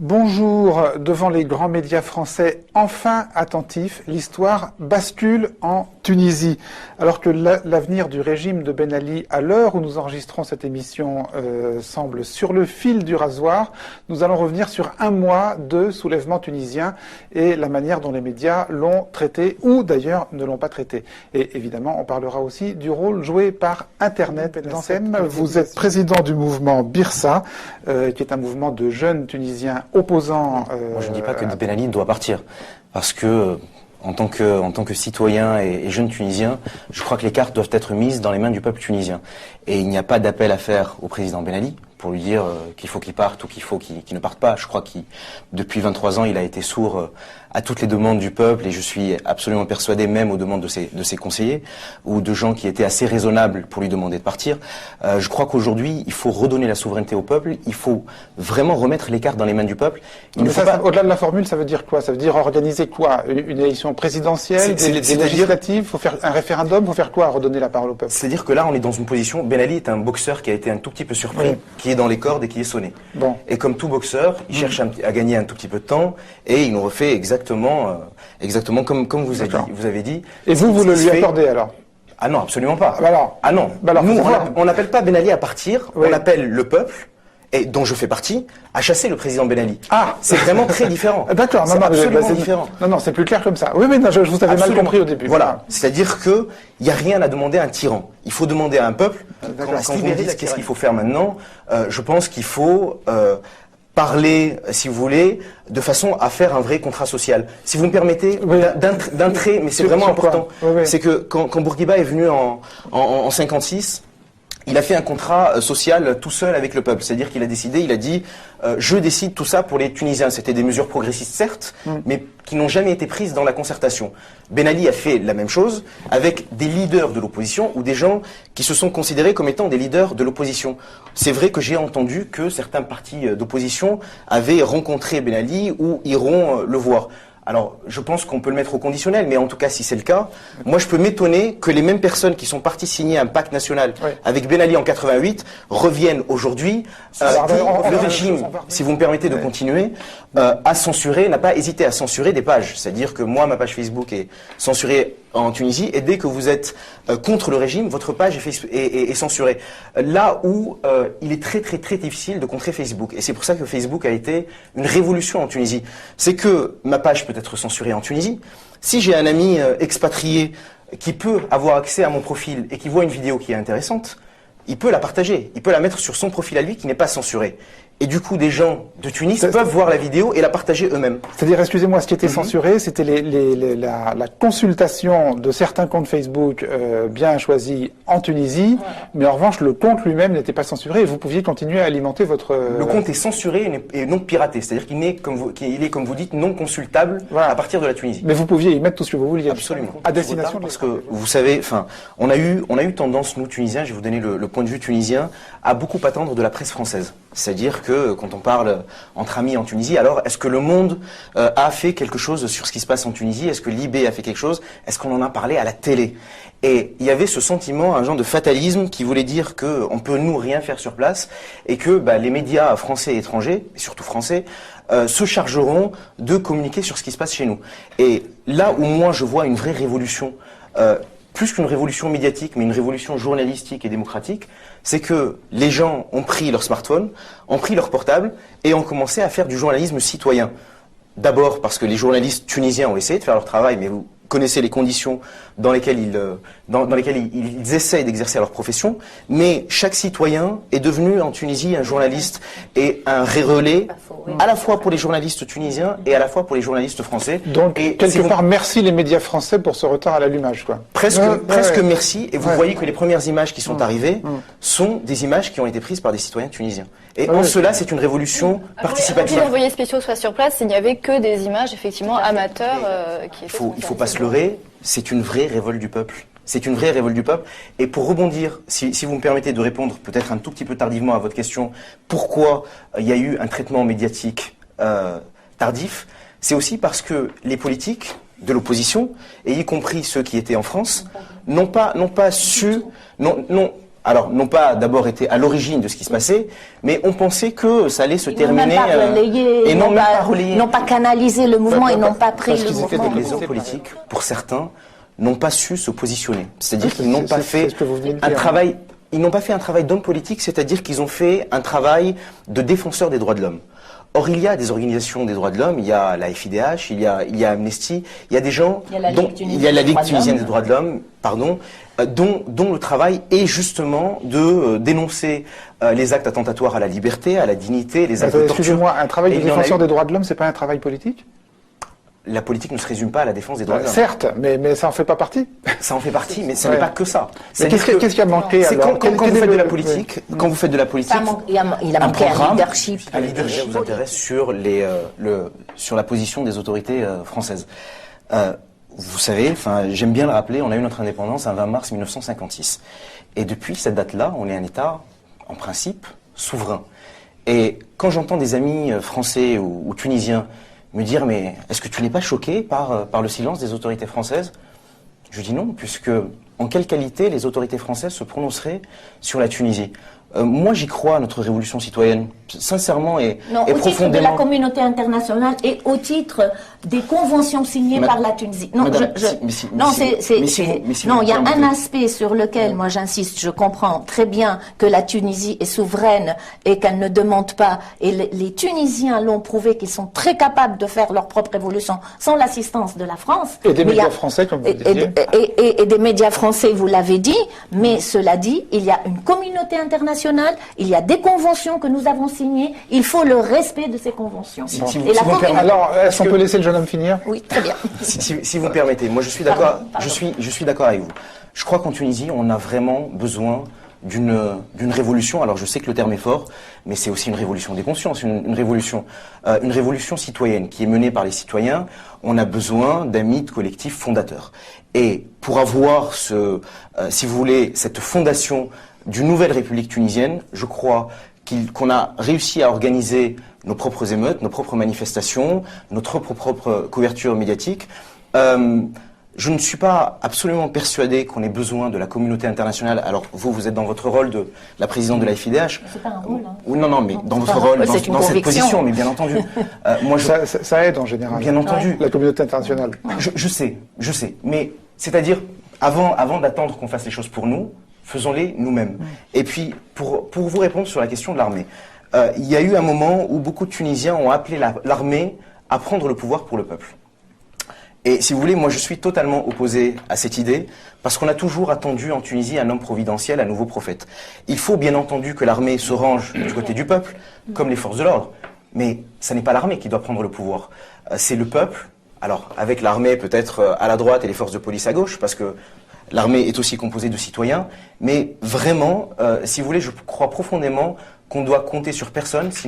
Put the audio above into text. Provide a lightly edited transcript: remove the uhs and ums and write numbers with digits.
Bonjour, devant les grands médias français enfin attentifs, l'histoire bascule en Tunisie. Alors que l'avenir du régime de Ben Ali, à l'heure où nous enregistrons cette émission, semble sur le fil du rasoir, nous allons revenir sur un mois de soulèvement tunisien et la manière dont les médias l'ont traité ou d'ailleurs ne l'ont pas traité. Et évidemment, on parlera aussi du rôle joué par Internet. Vous êtes président du mouvement Birsa, qui est un mouvement de jeunes Tunisiens opposants. Moi, je ne dis pas que Ben Ali doit partir, parce que en tant que citoyen et jeune Tunisien, je crois que les cartes doivent être mises dans les mains du peuple tunisien. Et il n'y a pas d'appel à faire au président Ben Ali pour lui dire qu'il faut qu'il parte ou qu'il ne parte pas. Je crois qu'il, depuis 23 ans, il a été sourd à toutes les demandes du peuple, et je suis absolument persuadé, même aux demandes de ses conseillers ou de gens qui étaient assez raisonnables pour lui demander de partir. Je crois qu'aujourd'hui, il faut redonner la souveraineté au peuple, il faut vraiment remettre les cartes dans les mains du peuple. Au-delà de la formule, ça veut dire quoi? Ça veut dire organiser quoi? Une élection présidentielle, des législatives? Il faut faire un référendum? Il faut faire quoi? Redonner la parole au peuple? C'est-à-dire que là, on est dans une position... Ben Ali est un boxeur qui a été un tout petit peu surpris, oui, qui est dans les cordes et qui est sonné. Bon. Et comme tout boxeur, il cherche à gagner un tout petit peu de temps, et il nous refait exactement comme vous avez dit. Et vous le lui accordez alors? Ah non, absolument pas. Ah non. Nous, on n'appelle pas Ben Ali à partir, oui, on appelle le peuple, et dont je fais partie, à chasser le président Ben Ali. Ah, c'est vraiment très différent. D'accord, c'est absolument différent. Non, c'est plus clair comme ça. Oui, mais non, je vous avais mal compris au début. Voilà, c'est-à-dire que il n'y a rien à demander à un tyran. Il faut demander à un peuple. Quand vous me dites qu'est-ce qu'il faut faire maintenant, je pense qu'il faut parler, si vous voulez, de façon à faire un vrai contrat social. Si vous me permettez, oui, d'un trait, mais c'est vraiment important, oui. C'est que quand Bourguiba est venu en 56, il a fait un contrat social tout seul avec le peuple. C'est-à-dire qu'il a décidé, il a dit je décide tout ça pour les Tunisiens. C'était des mesures progressistes, certes, mais qui n'ont jamais été prises dans la concertation. Ben Ali a fait la même chose avec des leaders de l'opposition ou des gens qui se sont considérés comme étant des leaders de l'opposition. C'est vrai que j'ai entendu que certains partis d'opposition avaient rencontré Ben Ali ou iront le voir. Alors, je pense qu'on peut le mettre au conditionnel, mais en tout cas, si c'est le cas, moi je peux m'étonner que les mêmes personnes qui sont parties signer un pacte national avec Ben Ali en 88 reviennent aujourd'hui. Le régime, si vous me permettez de continuer, a censuré, n'a pas hésité à censurer des pages. C'est-à-dire que moi, ma page Facebook est censurée en Tunisie, et dès que vous êtes contre le régime, votre page est censurée. Là où il est très difficile de contrer Facebook. Et c'est pour ça que Facebook a été une révolution en Tunisie. C'est que ma page peut être censurée en Tunisie. Si j'ai un ami expatrié qui peut avoir accès à mon profil et qui voit une vidéo qui est intéressante, il peut la partager, il peut la mettre sur son profil à lui qui n'est pas censuré. Et du coup, des gens de Tunis peuvent voir la vidéo et la partager eux-mêmes. C'est-à-dire, excusez-moi, ce qui était censuré, c'était la consultation de certains comptes Facebook bien choisis en Tunisie, mais en revanche, le compte lui-même n'était pas censuré et vous pouviez continuer à alimenter votre... Le compte est censuré et non piraté, c'est-à-dire qu'il est, comme vous dites, non consultable à partir de la Tunisie. Mais vous pouviez y mettre tout ce que vous vouliez. Absolument. À destination parce que, vous savez, on a eu tendance, nous, Tunisiens, je vais vous donner le point de vue tunisien, à beaucoup attendre de la presse française. C'est-à-dire que quand on parle entre amis en Tunisie, alors est-ce que Le Monde a fait quelque chose sur ce qui se passe en Tunisie? Est-ce que Libé a fait quelque chose? Est-ce qu'on en a parlé à la télé? Et il y avait ce sentiment, un genre de fatalisme qui voulait dire qu'on peut nous rien faire sur place et que les médias français et étrangers, et surtout français, se chargeront de communiquer sur ce qui se passe chez nous. Et là où moi je vois une vraie révolution, plus qu'une révolution médiatique, mais une révolution journalistique et démocratique, c'est que les gens ont pris leur smartphone, ont pris leur portable et ont commencé à faire du journalisme citoyen. D'abord parce que les journalistes tunisiens ont essayé de faire leur travail, mais vous connaissez les conditions dans lesquelles ils essayent d'exercer leur profession, mais chaque citoyen est devenu en Tunisie un journaliste et un relais à la fois pour les journalistes tunisiens et à la fois pour les journalistes français. Donc, quelque part, merci les médias français pour ce retard à l'allumage, quoi. Presque merci, et vous voyez que les premières images qui sont arrivées sont des images qui ont été prises par des citoyens tunisiens. Et en cela, c'est une révolution participative. Si les envoyés spéciaux soient sur place, il n'y avait que des images, effectivement, amateurs qui étaient... Il faut pas se leurrer, c'est une vraie révolte du peuple. C'est une vraie révolte du peuple. Et pour rebondir, si vous me permettez de répondre peut-être un tout petit peu tardivement à votre question, pourquoi il y a eu un traitement médiatique tardif, c'est aussi parce que les politiques de l'opposition, et y compris ceux qui étaient en France, n'ont pas su... alors n'ont pas d'abord été à l'origine de ce qui se passait, mais ont pensé que ça allait se terminer et n'ont pas canalisé le mouvement et n'ont pas pris le mouvement. Les hommes politiques, pour certains, n'ont pas su se positionner. C'est-à-dire qu'ils n'ont pas fait un travail. Ils n'ont pas fait un travail d'homme politique, c'est-à-dire qu'ils ont fait un travail de défenseur des droits de l'homme. Or, il y a des organisations des droits de l'homme, il y a la FIDH, il y a Amnesty, il y a des gens, il y a la Ligue tunisienne des droits de l'homme, pardon, dont le travail est justement de dénoncer les actes attentatoires à la liberté, à la dignité, les actes de torture. Excusez-moi, un travail de défenseur des droits de l'homme, c'est pas un travail politique ? La politique ne se résume pas à la défense des droits de l'homme. Certes, mais ça en fait pas partie. Ça en fait partie, mais ce n'est pas que ça. Qu'est-ce qui a manqué alors ? Quand vous faites de la politique, quand vous faites de la politique, il a manqué un leadership. Un leadership vous intéresse sur sur la position des autorités françaises. Vous savez, enfin, j'aime bien le rappeler, on a eu notre indépendance un 20 mars 1956, et depuis cette date-là, on est un État, en principe, souverain. Et quand j'entends des amis français ou tunisiens me dire, mais est-ce que tu n'es pas choqué par le silence des autorités françaises ? Je dis non, puisque en quelle qualité les autorités françaises se prononceraient sur la Tunisie ? Moi, j'y crois à notre révolution citoyenne, sincèrement et profondément. Au titre de la communauté internationale et au titre des conventions signées par la Tunisie. Non, il y a un aspect sur lequel, moi, j'insiste. Je comprends très bien que la Tunisie est souveraine et qu'elle ne demande pas. Et les Tunisiens l'ont prouvé qu'ils sont très capables de faire leur propre révolution sans l'assistance de la France. Et des médias français, comme vous le disiez. Et des médias français, vous l'avez dit. Mais cela dit, il y a une communauté internationale. Il y a des conventions que nous avons signées. Il faut le respect de ces conventions. Alors, est-ce qu'on peut laisser le jeune homme finir ? Oui, très bien. Si vous me permettez, moi je suis d'accord. Je suis d'accord avec vous. Je crois qu'en Tunisie, on a vraiment besoin d'une révolution. Alors je sais que le terme est fort, mais c'est aussi une révolution des consciences, une révolution citoyenne qui est menée par les citoyens. On a besoin d'un mythe collectif fondateur. Et pour avoir si vous voulez, cette fondation d'une nouvelle République tunisienne, je crois qu'on a réussi à organiser nos propres émeutes, nos propres manifestations, notre propre couverture médiatique. Je ne suis pas absolument persuadé qu'on ait besoin de la communauté internationale. Alors vous êtes dans votre rôle de la présidente de la FIDH. C'est pas un rôle. Hein. Oui, non, mais dans votre rôle, dans cette position, mais bien entendu. Ça aide en général. Bien entendu. La communauté internationale. Je sais. Mais c'est-à-dire, avant d'attendre qu'on fasse les choses pour nous, faisons-les nous-mêmes. Et puis, pour vous répondre sur la question de l'armée, il y a eu un moment où beaucoup de Tunisiens ont appelé l'armée à prendre le pouvoir pour le peuple. Et si vous voulez, moi je suis totalement opposé à cette idée, parce qu'on a toujours attendu en Tunisie un homme providentiel, un nouveau prophète. Il faut bien entendu que l'armée se range du côté du peuple, comme les forces de l'ordre. Mais ce n'est pas l'armée qui doit prendre le pouvoir, c'est le peuple. Alors, avec l'armée peut-être à la droite et les forces de police à gauche, parce que l'armée est aussi composée de citoyens, mais vraiment, si vous voulez, je crois profondément qu'on doit compter sur personne.